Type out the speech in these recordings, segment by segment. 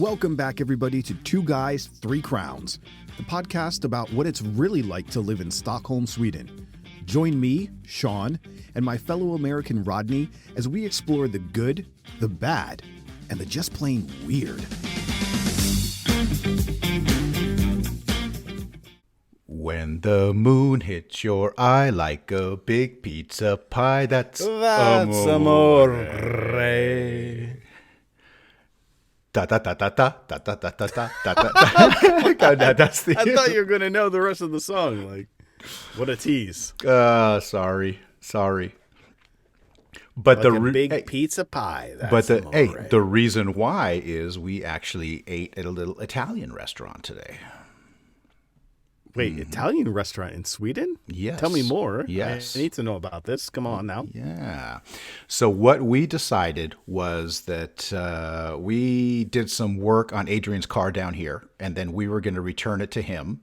Welcome back, everybody, to Two Guys, Three Crowns, the podcast about what it's really like to live in Stockholm, Sweden. Join me, Sean, and my fellow American Rodney as we explore the good, the bad, and the just plain weird. When the moon hits your eye like a big pizza pie, that's amore. Da da da da da da da da da da da. That's the. I thought you were going to know the rest of the song. Like, what a tease. Sorry. But like a big pizza pie. That's the reason why is we actually ate at a little Italian restaurant today. Wait, Italian restaurant in Sweden? Yes. Tell me more. Yes. I need to know about this. Come on now. Yeah. So what we decided was that we did some work on Adrian's car down here, and then we were going to return it to him.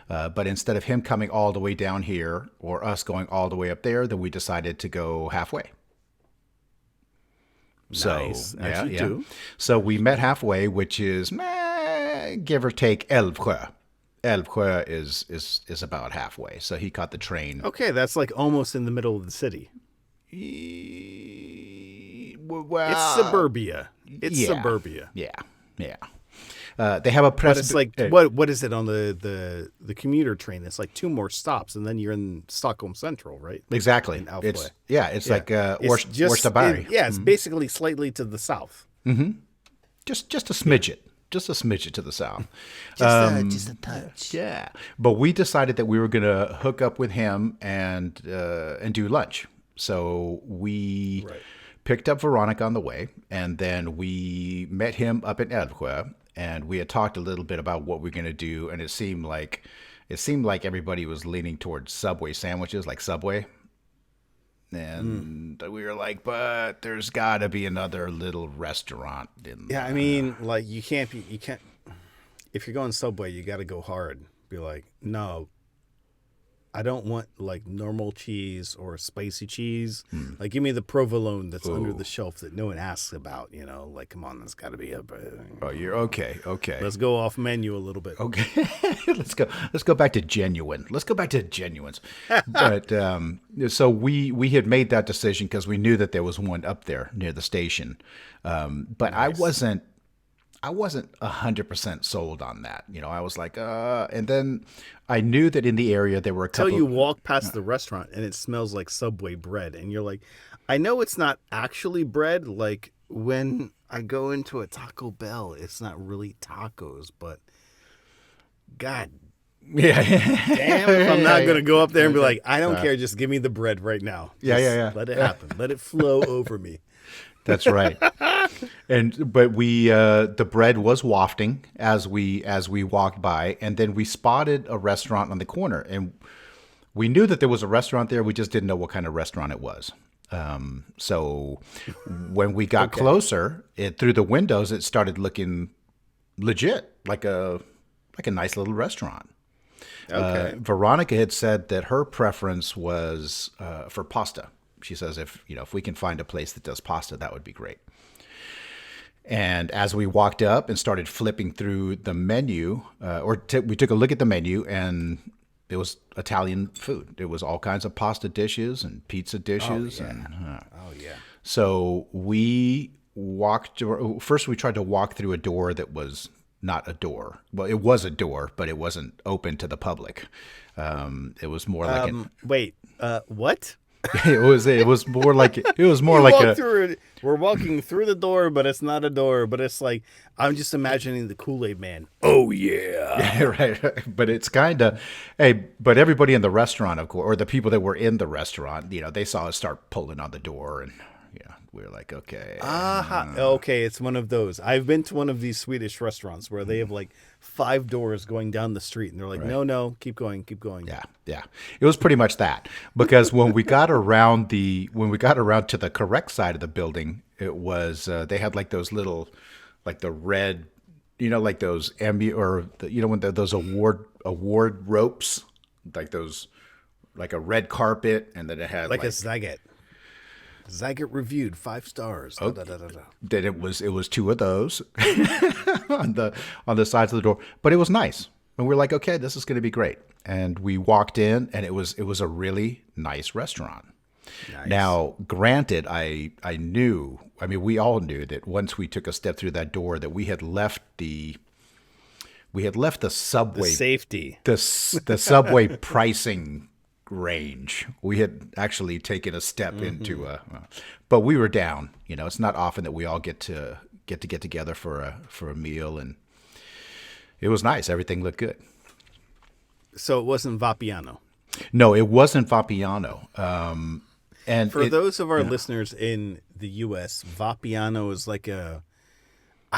But instead of him coming all the way down here or us going all the way up there, then we decided to go halfway. Nice. Yeah. So we met halfway, which is give or take Älvsjö. Älvsjö is about halfway, so he caught the train. Okay, that's like almost in the middle of the city. Well, it's suburbia. Suburbia. Yeah. They have a press. But it's like what is it on the commuter train? It's like two more stops, and then you're in Stockholm Central, right? Exactly. In It's like Årstaberg. It's basically slightly to the south. Mm-hmm. Just a smidget. Just a smidget to the south. Just a touch. Yeah. But we decided that we were going to hook up with him and do lunch. So we picked up Veronica on the way, and then we met him up in Älvsjö, and we had talked a little bit about what we're going to do, and it seemed like everybody was leaning towards Subway sandwiches, like Subway. And we were like, but there's got to be another little restaurant in there. Yeah, I mean, like you can't. If you're going Subway, you got to go hard. Be like, no, I don't want like normal cheese or spicy cheese. Like, give me the provolone that's under the shelf that no one asks about. You know, like, come on, that's got to be up. Oh, you're okay. Let's go off menu a little bit. Okay, let's go back to genuine. Let's go back to genuines. But so we had made that decision because we knew that there was one up there near the station. But nice. I wasn't 100% sold on that. You know, I was like, and then I knew that in the area there were a couple. Until you walk past the restaurant and it smells like Subway bread, and you're like, I know it's not actually bread. Like when I go into a Taco Bell, it's not really tacos, but God. Yeah. Damn, if I'm not going to go up there and be like, I don't care. Just give me the bread right now. Yeah. Let it happen. Let it flow over me. That's right. But we the bread was wafting as we walked by, and then we spotted a restaurant on the corner, and we knew that there was a restaurant there. We just didn't know what kind of restaurant it was. So when we got closer, through the windows, it started looking legit, like a nice little restaurant. Okay. Veronica had said that her preference was for pasta. She says if we can find a place that does pasta, that would be great. And as we walked up and started flipping through the menu, we took a look at the menu, and it was Italian food. It was all kinds of pasta dishes and pizza dishes. So we first we tried to walk through a door that was not a door. Well, it was a door, but it wasn't open to the public. It was more like what? It was more like we're walking through the door, but it's not a door, but it's like I'm just imagining the Kool-Aid man. Oh yeah. Right. But it's kind of but everybody in the restaurant, of course, or the people that were in the restaurant, they saw us start pulling on the door, and we were like, okay. Okay, it's one of those. I've been to one of these Swedish restaurants where they have like 5 doors going down the street, and they're like, no, keep going. Yeah. It was pretty much that, because when we got around to the correct side of the building, it was they had like those little, like the red, like those when those award ropes, like those, like a red carpet, and then it had like a zaget. Zagat reviewed 5 stars. Da, da, da, da, da. Then it was two of those on the sides of the door, but it was nice, and we're like, okay, this is going to be great. And we walked in, and it was a really nice restaurant. Nice. Now, granted, I knew, I mean, we all knew that once we took a step through that door, that we had left the subway Safety. the subway pricing range. We had actually taken a step into but we were down. You know, it's not often that we all get together for a meal, and it was nice. Everything looked good. So it wasn't Vapiano. No, it wasn't Vapiano. And For those of our listeners in the U.S., Vapiano is like I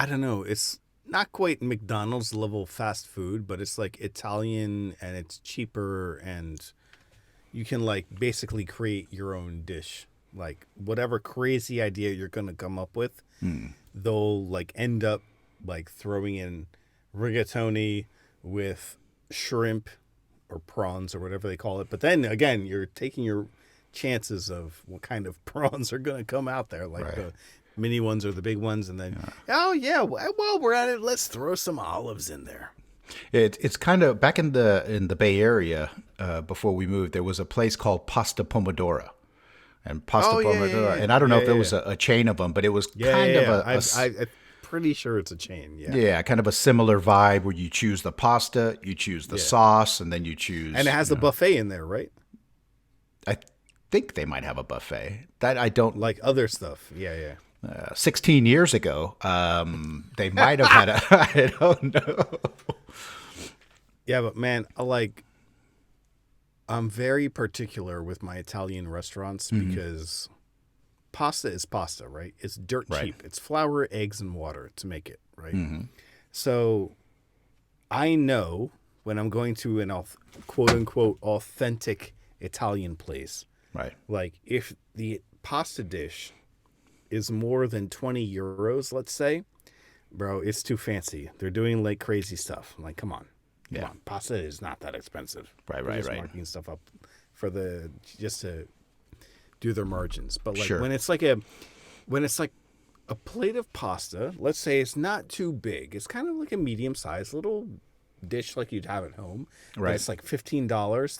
don't know, it's not quite McDonald's level fast food, but it's like Italian, and it's cheaper, and you can like basically create your own dish. Like whatever crazy idea you're going to come up with, they'll like end up like throwing in rigatoni with shrimp or prawns or whatever they call it. But then again, you're taking your chances of what kind of prawns are going to come out there, like the mini ones or the big ones. And then, while we're at it, let's throw some olives in there. It's kind of back in the Bay Area. Before we moved, there was a place called Pasta Pomodoro, and Pomodoro. And I don't know if it was a chain of them, but it was kind of I'm pretty sure it's a chain. Yeah, kind of a similar vibe where you choose the pasta, you choose the sauce, and then you choose. And it has a buffet in there, right? I think they might have a buffet. That I don't like other stuff. Yeah. 16 years ago, they might have had a. I don't know. Yeah, but man, I'm very particular with my Italian restaurants because pasta is pasta, right? It's dirt cheap. It's flour, eggs, and water to make it, right? So I know when I'm going to an quote-unquote authentic Italian place, right? Like if the pasta dish is more than 20 euros, let's say, bro, it's too fancy. They're doing like crazy stuff. I'm like, come on. Come on. Pasta is not that expensive. Right. Marking stuff up for just to do their margins. But like when it's like a plate of pasta, let's say it's not too big. It's kind of like a medium-sized little dish like you'd have at home. Right. It's like $15.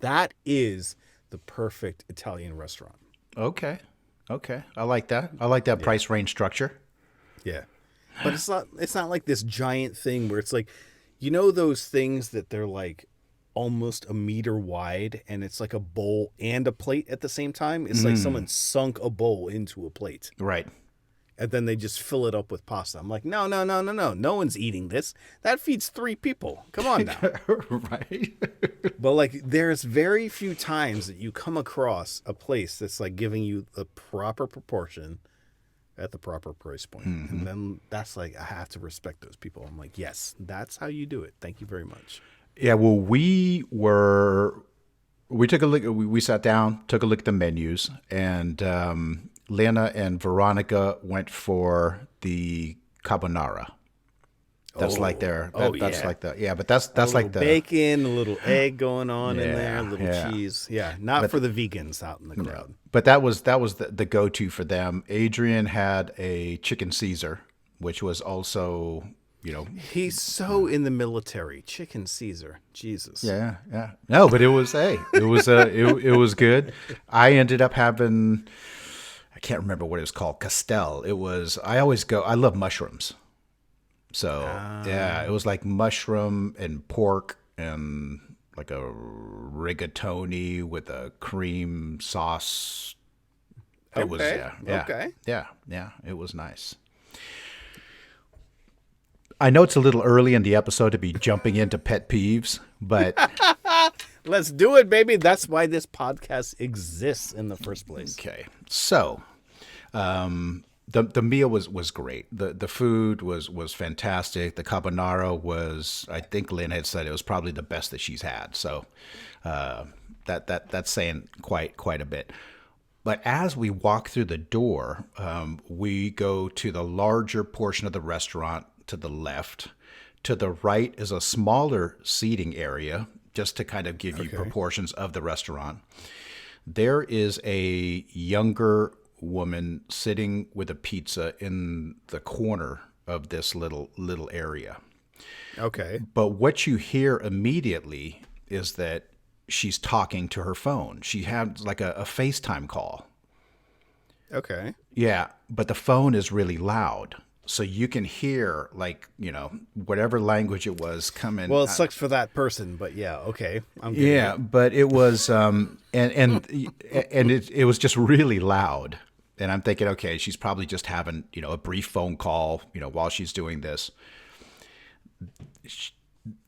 That is the perfect Italian restaurant. Okay. I like that. I like that price range structure. Yeah. But it's not like this giant thing where it's like, you know, those things that they're like almost a meter wide and it's like a bowl and a plate at the same time. It's like someone sunk a bowl into a plate. Right. And then they just fill it up with pasta. I'm like, no. No one's eating this. That feeds 3 people. Come on now. Right. But like there's very few times that you come across a place that's like giving you the proper proportion at the proper price point. And then that's like, I have to respect those people. I'm like, yes, that's how you do it. Thank you very much. Yeah, well, we took a look. We sat down, took a look at the menus, and Lena and Veronica went for the carbonara. That's like their. That's like the. Yeah, but that's like the bacon, a little egg going on in there, a little cheese. Yeah, not for the vegans out in the crowd. But that was the go-to for them. Adrian had a chicken Caesar, which was also, you know, he's so in the military. Chicken Caesar, Jesus. Yeah. No, but it was it was good. I ended up having, I can't remember what it was called, Castel. I love mushrooms. So yeah, it was like mushroom and pork and like a rigatoni with a cream sauce. It was okay. Yeah, it was nice. I know it's a little early in the episode to be jumping into pet peeves, but let's do it, baby. That's why this podcast exists in the first place. Okay. So, the meal was great. The food was fantastic. The carbonara was, I think Lynn had said it was probably the best that she's had. So that's saying quite a bit. But as we walk through the door, we go to the larger portion of the restaurant to the left. To the right is a smaller seating area, just to kind of give you proportions of the restaurant. There is a younger woman sitting with a pizza in the corner of this little area. Okay. But what you hear immediately is that she's talking to her phone. She had like a FaceTime call. Okay. Yeah, but the phone is really loud. So you can hear, like, whatever language it was coming. Well, it sucks for that person, but yeah, okay. I'm getting Yeah, it. but it was, and it was just really loud. And I'm thinking, okay, she's probably just having, a brief phone call, while she's doing this.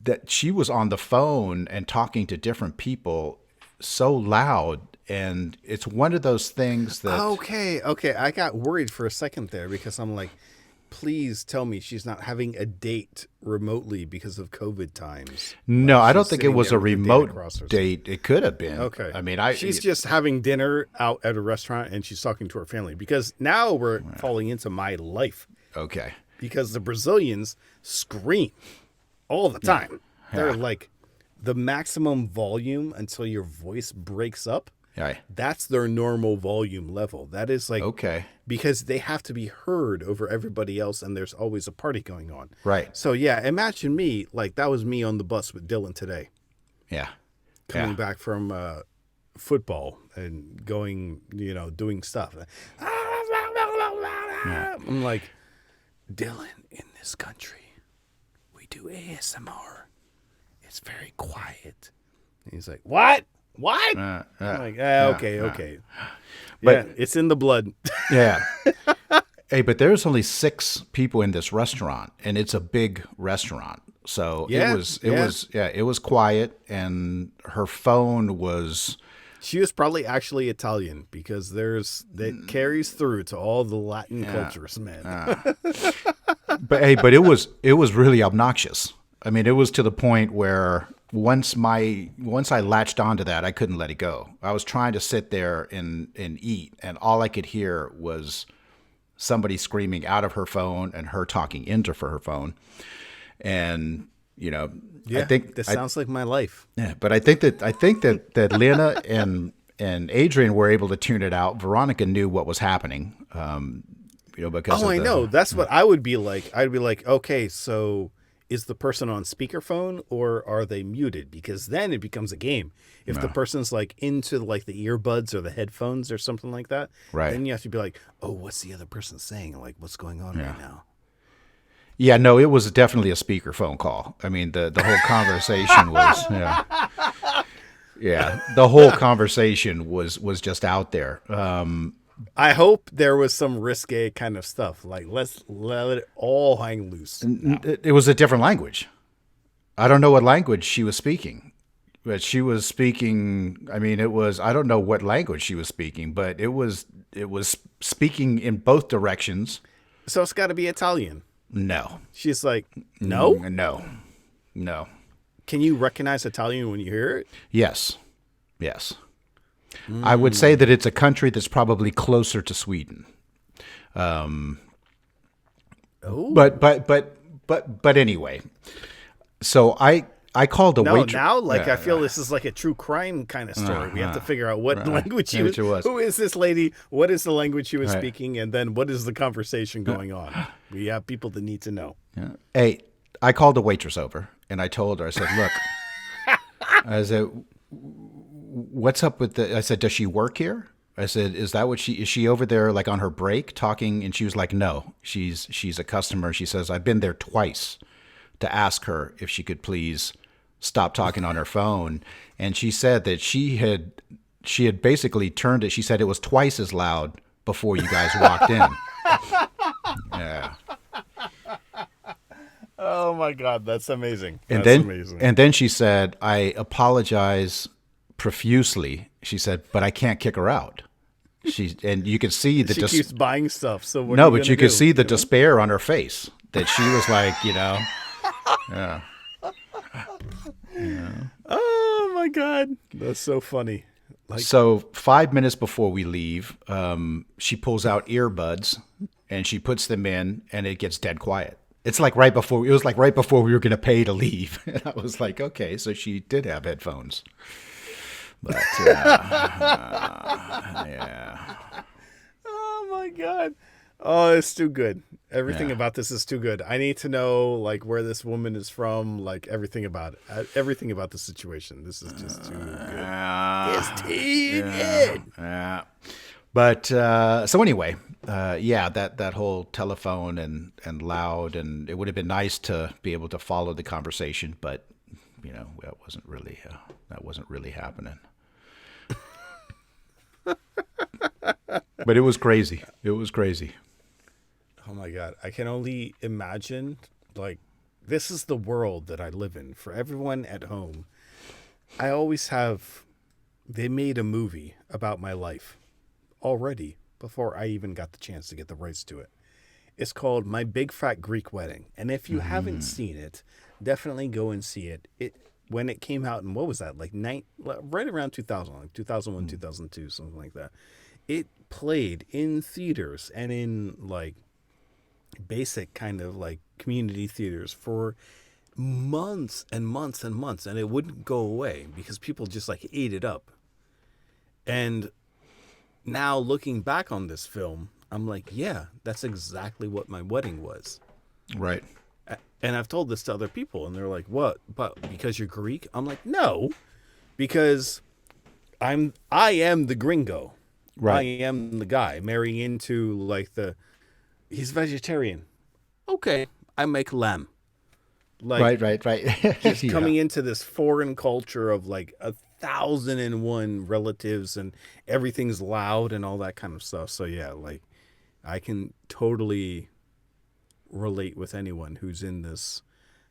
That she was on the phone and talking to different people so loud. And it's one of those things that... Okay. I got worried for a second there because I'm like, please tell me she's not having a date remotely because of COVID times. No, I don't She's think it sitting was there a with the date remote across her. date. It could have been. Okay. I mean, she's just having dinner out at a restaurant and she's talking to her family because now we're falling into my life Okay. because the Brazilians scream all the time. They're like the maximum volume until your voice breaks up. Right. That's their normal volume level. That is like, Okay. because they have to be heard over everybody else and there's always a party going on. Right. So yeah, imagine me, like that was me on the bus with Dylan today, Yeah. coming back from football and going, doing stuff. I'm like, Dylan, in this country, we do ASMR. It's very quiet. And he's like, what? I'm like, okay. But- Yeah, it's in the blood. Yeah. Hey, but there's only 6 people in this restaurant, and it's a big restaurant. So Yeah, it was quiet, and her phone was... She was probably actually Italian because that carries through to all the Latin cultures, man. But it was really obnoxious. I mean, it was to the point where once I latched onto that, I couldn't let it go. I was trying to sit there and eat, and all I could hear was somebody screaming out of her phone and her talking into her phone. And I think this sounds like my life. Yeah, but I think that Lena and Adrian were able to tune it out. Veronica knew what was happening. Because I know. That's what I would be like. I'd be like, okay, so is the person on speakerphone or are they muted? Because then it becomes a game. If the person's like into like the earbuds or the headphones or something like that, Right. then you have to be like, oh, what's the other person saying? Like, what's going on right now? Yeah, no, it was definitely a speakerphone call. I mean, the whole conversation was the whole conversation was just out there. I hope there was some risque kind of stuff. Like, let's let it all hang loose. It was a different language. I don't know what language she was speaking, but she was speaking. I mean, I don't know what language she was speaking, but it was speaking in both directions. So it's got to be Italian. No. She's like, no? No. Can you recognize Italian when you hear it? Yes. I would say that it's a country that's probably closer to Sweden. But anyway. So I called a waitress. Now, I feel this is like a true crime kind of story. We have to figure out what language she was. Who is this lady? What is the language she was speaking? And then what is the conversation going on? We have people that need to know. Yeah. Hey, I called a waitress over and I told her, I said, look, I said, what's up with I said, does she work here? I said, is she over there like on her break talking? And she was like, no, she's a customer. She says, I've been there twice to ask her if she could please stop talking on her phone. And she said that she had basically turned it. She said it was twice as loud before you guys walked in. Yeah. Oh my God, that's amazing. And then she said, I apologize profusely. She said, but I can't kick her out. And you could see she keeps buying stuff. So what but you could see the despair on her face that she was like, yeah. Oh my God, that's so funny. So 5 minutes before we leave, she pulls out earbuds and she puts them in, and it gets dead quiet. It was like right before we were going to pay to leave. And I was like, okay, so she did have headphones. But, yeah. God. Oh, it's too good. Everything Yeah. about this is too good. I need to know like where this woman is from, like everything about it. Everything about the situation. This is just too good. It's too good. Yeah. But so anyway, yeah, that whole telephone and loud, and it would have been nice to be able to follow the conversation, but that wasn't really happening. But it was crazy. It was crazy. Oh my God. I can only imagine, like, this is the world that I live in. For everyone at home, they made a movie about my life already before I even got the chance to get the rights to it. It's called My Big Fat Greek Wedding. And if you haven't seen it, definitely go and see it. When it came out, and what was that? Like right around 2000, like 2001, 2002, something like that. It played in theaters and in like basic kind of like community theaters for months and months and months, and it wouldn't go away because people just like ate it up. And now looking back on this film, I'm like, yeah, that's exactly what my wedding was. Right. And I've told this to other people, and they're like, what? But because you're Greek? I'm like, no, because I am the gringo. Right. I am the guy marrying into like he's vegetarian. Okay, I make lamb. Like, right. just Yeah. coming into this foreign culture of like 1,001 relatives and everything's loud and all that kind of stuff. So yeah, like I can totally relate with anyone who's in this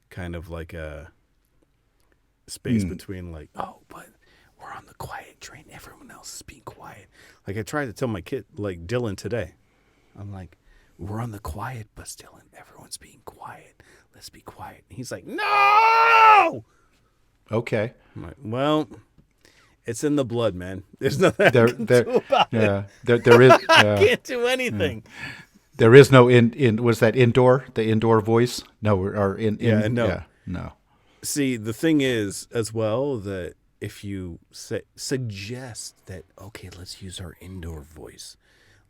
kind of like a space between like, oh, but we're on the quiet train. Everyone else is being quiet. Like I tried to tell my kid, like Dylan today, I'm like, we're on the quiet bus, Dylan. Everyone's being quiet. Let's be quiet. And he's like, no! Okay. I'm like, well, it's in the blood, man. There's nothing I can do about it. There is. I can't do anything. There is no was that indoor? The indoor voice? No, or in Yeah, no. Yeah, no. See, the thing is, as well, that if you suggest that, okay, let's use our indoor voice.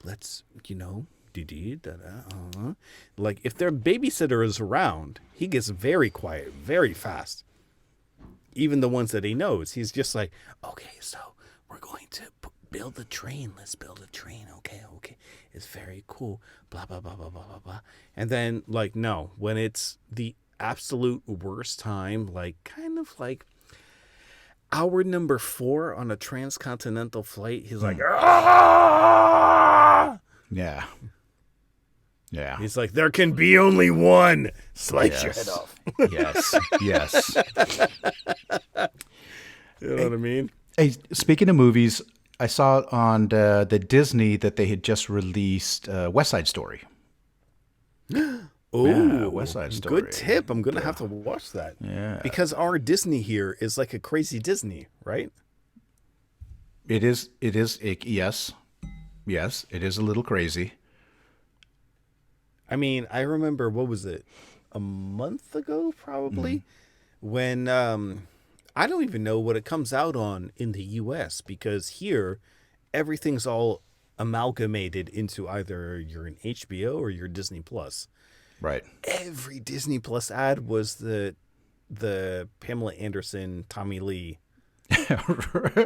Let's, like if their babysitter is around, he gets very quiet, very fast. Even the ones that he knows, he's just like, okay, so we're going to build a train. Let's build a train. Okay. It's very cool. Blah, blah, blah, blah, blah, blah, blah. And then like, no, when it's the absolute worst time, like kind of like hour number 4 on a transcontinental flight, he's like, ah! Yeah. Yeah. He's like, there can be only one. Slice your Yes. head off. Yes. You know what I mean? Hey, speaking of movies, I saw on the Disney that they had just released West Side Story. Oh, Yeah, West Side Story. good tip. I'm going to have to watch that. Yeah. Because our Disney here is like a crazy Disney, right? It is. Yes. Yes, it is a little crazy. I mean, I remember, what was it? A month ago, probably, when I don't even know what it comes out on in the U.S. because here everything's all amalgamated into either you're an HBO or you're Disney Plus. Right. Every Disney Plus ad was the Pamela Anderson, Tommy Lee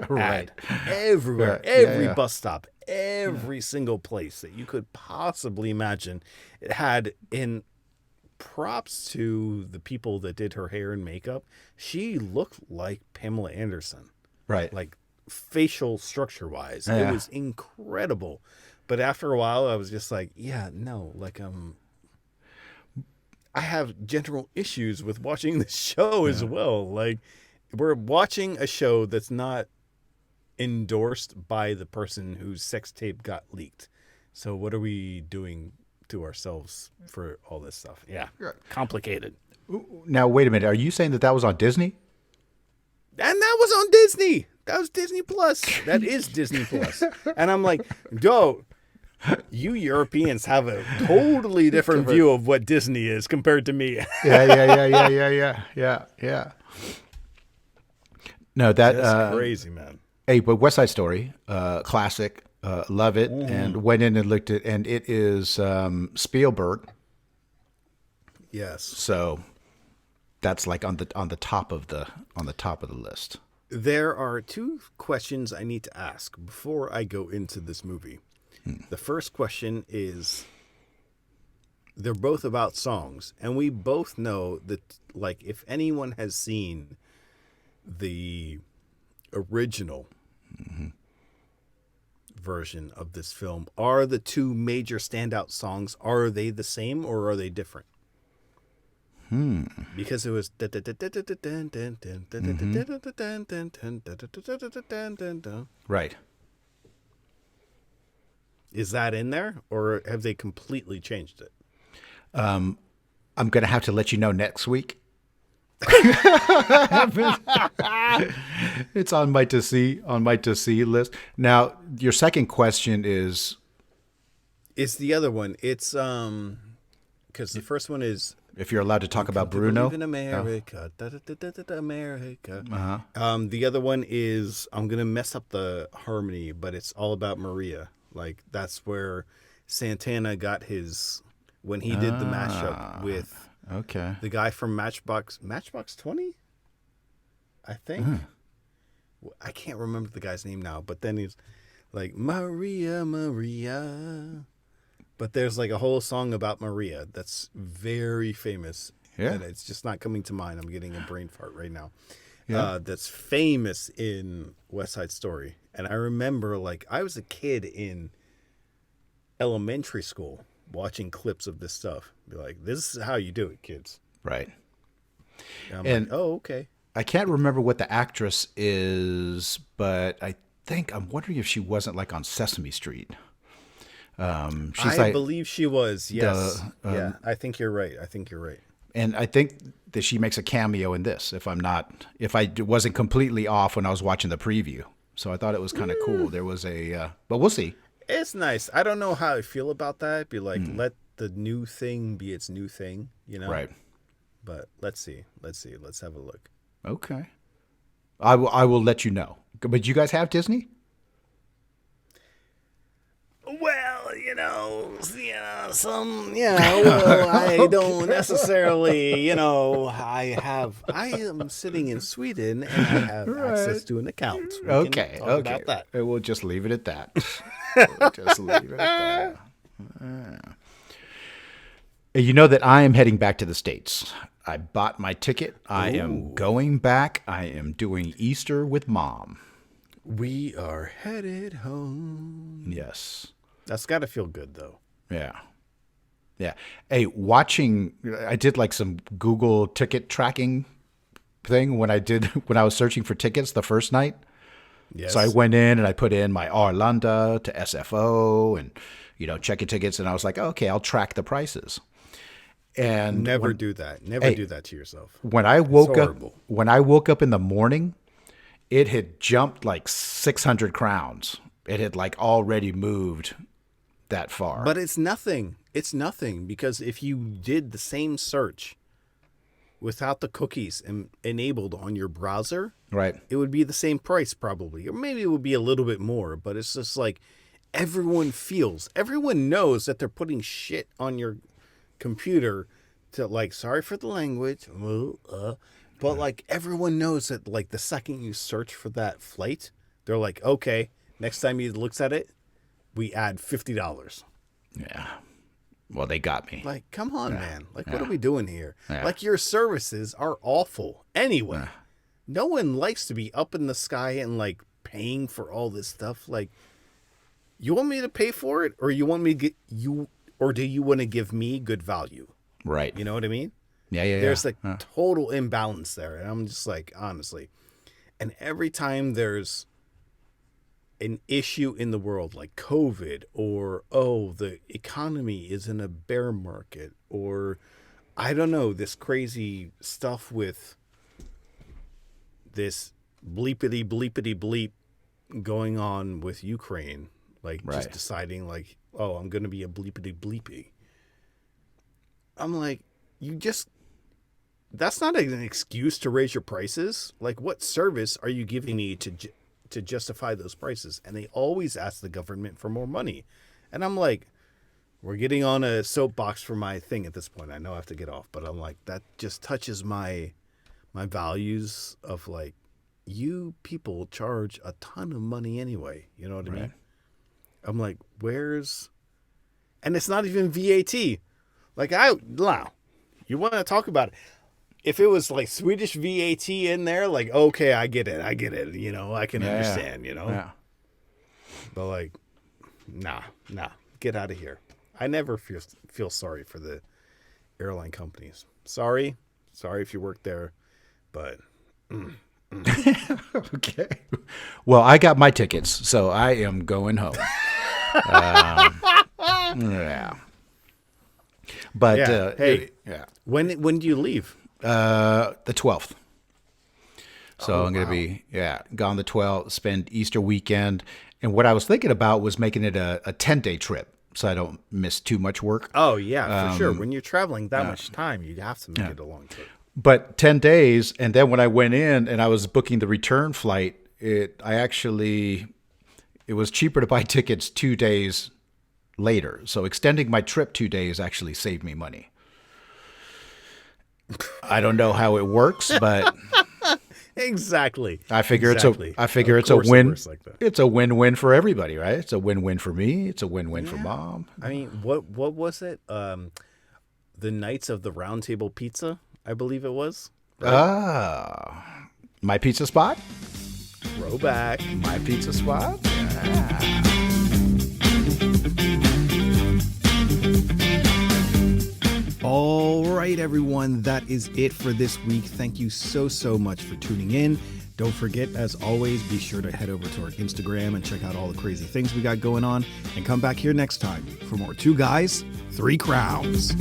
Right. ad. Everywhere, Right. every Yeah. bus stop, every single place that you could possibly imagine. It had, in props to the people that did her hair and makeup, she looked like Pamela Anderson, Right. like facial structure wise. Yeah. It was incredible. But after a while, I was just like, yeah, no, like I have general issues with watching this show as well. Like, we're watching a show that's not endorsed by the person whose sex tape got leaked. So what are we doing to ourselves for all this stuff? Yeah, complicated. Now, wait a minute. Are you saying that was on Disney? And that was on Disney. That was Disney Plus. That is Disney Plus. And I'm like, you Europeans have a totally different view of what Disney is compared to me. Yeah. No, That's crazy, man. Hey, but West Side Story, classic. Love it. And went in and looked at, and it is Spielberg. Yes. So that's like on the top of the list. There are two questions I need to ask before I go into this movie. The first question is, they're both about songs, and we both know that, like, if anyone has seen the original version of this film, are the two major standout songs, are they the same or are they different? Because it was Right. Is that in there, or have they completely changed it? I'm going to have to let you know next week. It's on my to see list. Now, your second question is It's the other one. It's because the first one is if you're allowed to talk about to Bruno. believe in America, America. The other one is, I'm gonna mess up the harmony, but it's all about Maria. Like, that's where Santana got his, when he did the mashup with the guy from Matchbox 20, I think. I can't remember the guy's name now, but then he's like, Maria, Maria. But there's like a whole song about Maria that's very famous. Yeah. And it's just not coming to mind. I'm getting a brain fart right now. Yeah. That's famous in West Side Story. And I remember, like, I was a kid in elementary school watching clips of this stuff. Be like, this is how you do it, kids. Right. And I'm And- like, oh, okay. I can't remember what the actress is, but I'm wondering if she wasn't like on Sesame Street. She's I believe she was, yes. Yeah, I think you're right. and I think that she makes a cameo in this. If I wasn't completely off when I was watching the preview, so I thought it was kind of cool. There was but we'll see. It's nice. I don't know how I feel about that. Be like, let the new thing be its new thing, you know? Right. But let's see. Let's have a look. Okay. I will let you know. But you guys have Disney? Well, I don't necessarily, I am sitting in Sweden and I have access to an account. We can talk about that. We'll just leave it at that. We'll just leave it at that. You know that I am heading back to the States. I bought my ticket. I am going back. I am doing Easter with Mom. We are headed home. Yes. That's got to feel good, though. Yeah. Yeah. Hey, I did like some Google ticket tracking thing when I was searching for tickets the first night. Yes. So I went in and I put in my Arlanda to SFO and, checking tickets. And I was like, okay, I'll track the prices. And Never do that. Never do that to yourself. When I woke up in the morning, it had jumped like 600 crowns. It had like already moved that far. But it's nothing. It's nothing, because if you did the same search without the cookies enabled on your browser, right, it would be the same price probably, or maybe it would be a little bit more. But it's just like everyone knows that they're putting shit on your computer to, like, sorry for the language, but like everyone knows that, like, the second you search for that flight, they're like, okay, next time he looks at it, we add $50. Yeah. Well, they got me. Like, come on, man. Like, what are we doing here? Yeah. Like, your services are awful anyway. No one likes to be up in the sky and, like, paying for all this stuff. Like, you want me to pay for it, or you want me to get you, or do you want to give me good value? Right. You know what I mean? Yeah. There's like total imbalance there. And I'm just like, honestly. And every time there's an issue in the world, like COVID, or, the economy is in a bear market, or I don't know, this crazy stuff with this bleepity bleep going on with Ukraine, like just deciding like, I'm going to be a bleepity bleepy. I'm like, that's not an excuse to raise your prices. Like, what service are you giving me to to justify those prices, and they always ask the government for more money. And I'm like, we're getting on a soapbox for my thing at this point. I know I have to get off, but I'm like, that just touches my values of like, you people charge a ton of money anyway. You know what I mean? I'm like, and it's not even VAT. Like, wow, you want to talk about it. If it was like Swedish VAT in there, like, okay, I get it. You know, I can understand, you know? Yeah. But like, nah, get out of here. I never feel sorry for the airline companies. Sorry if you work there, but... Okay. Well, I got my tickets, so I am going home. Yeah. But hey, yeah. When do you leave? The 12th. So I'm going to be gone the 12th, spend Easter weekend. And what I was thinking about was making it a 10-day trip so I don't miss too much work. Oh, yeah, for sure. When you're traveling that much time, you have to make it a long trip. But 10 days, and then when I went in and I was booking the return flight, it was cheaper to buy tickets 2 days later. So extending my trip 2 days actually saved me money. I don't know how it works, but exactly. I figure it's a win. It's a win-win for everybody, right? It's a win-win for me. It's a win-win for Mom. I mean, what was it? The Knights of the Round Table Pizza, I believe it was. Right? My pizza spot. Throwback. My pizza spot. Yeah. All right, everyone, that is it for this week. Thank you so much for tuning in. Don't forget, as always, be sure to head over to our Instagram and check out all the crazy things we got going on. And come back here next time for more Two Guys, Three Crowns.